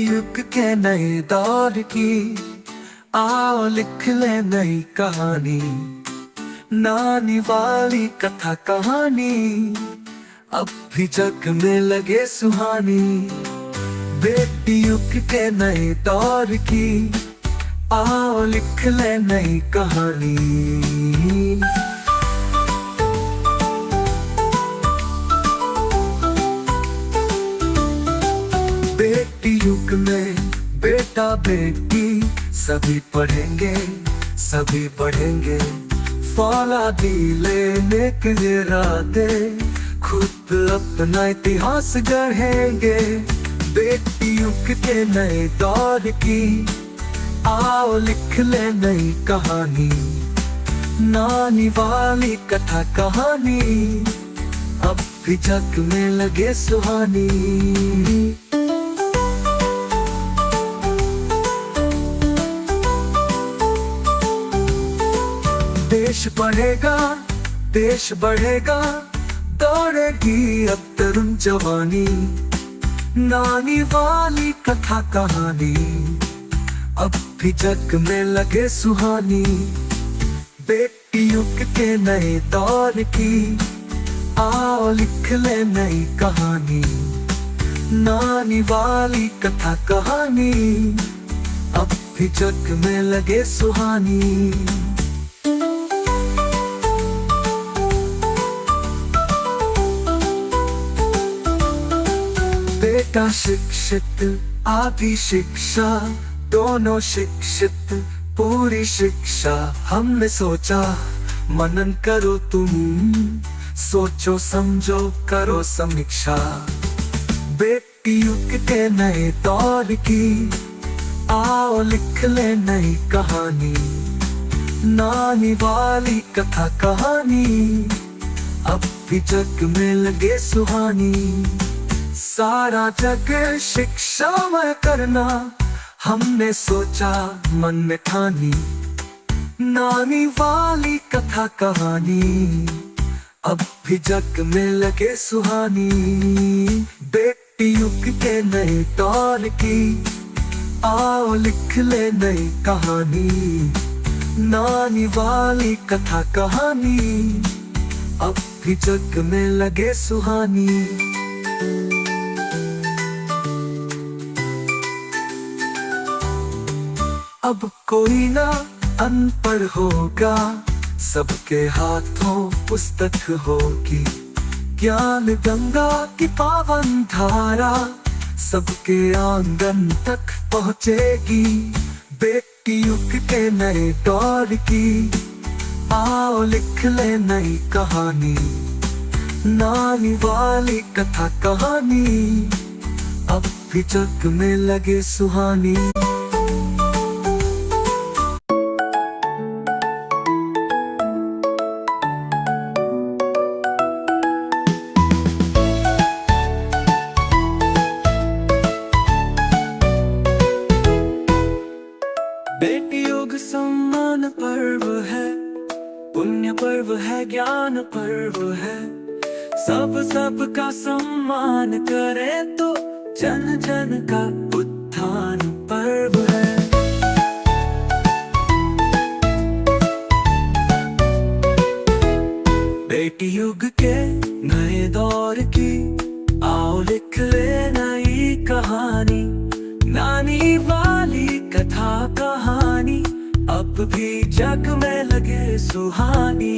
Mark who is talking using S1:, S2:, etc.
S1: युग के नए दौर की आओ लिख ले नई कहानी। नानी वाली कथा कहानी अब भी जग में लगे सुहानी। बेटी युग के नए दौर की आओ लिख ले नई कहानी। बेटी युग में बेटा बेटी सभी पढ़ेंगे सभी बढ़ेंगे। फौलादी लेने के लिए राते खुद अपना इतिहास गढ़ेंगे। बेटी युग के नए दौर की आओ लिख ले नई कहानी। नानी वाली कथा कहानी अब भी जग में लगे सुहानी। देश बढ़ेगा देश बढ़ेगा, दौड़ेगी अब तरुण जवानी। नानी वाली कथा कहानी अब भी जग में लगे सुहानी। बेटी युग के नए दौर की आओ लिख ले नई कहानी। नानी वाली कथा कहानी अब भी जग में लगे सुहानी। बेटा शिक्षित आधी शिक्षा, दोनों शिक्षित पूरी शिक्षा। हमने सोचा मनन करो तुम, सोचो समझो करो समीक्षा। बेटी युग के नए दौर की आओ लिख ले नई कहानी। नानी वाली कथा कहानी अब भी जग में लगे सुहानी। सारा जग शिक्षामय करना हमने सोचा मन में ठानी। नानी वाली कथा कहानी अब भी जग में लगे सुहानी। बेटी युग के नए दौर की आओ लिख ले नई कहानी। नानी वाली कथा कहानी अब भी जग में लगे सुहानी। अब कोई ना अनपढ़ होगा, सबके हाथों पुस्तक होगी। ज्ञान गंगा की पावन धारा सबके आंगन तक पहुँचेगी। बेटी युग के नए दौर की आओ लिख ले नई कहानी। नानी वाली कथा कहानी अब भी जग में लगे सुहानी। बेटी युग सम्मान पर्व है, पुण्य पर्व है, ज्ञान पर्व है। सबका सम्मान करे तो जन जन का उत्थान पर्व है। बेटी युग के नए दौर की आओ लिख ले नई कहानी। नानी वाली कथा कहानी अब भी जग में लगे सुहानी।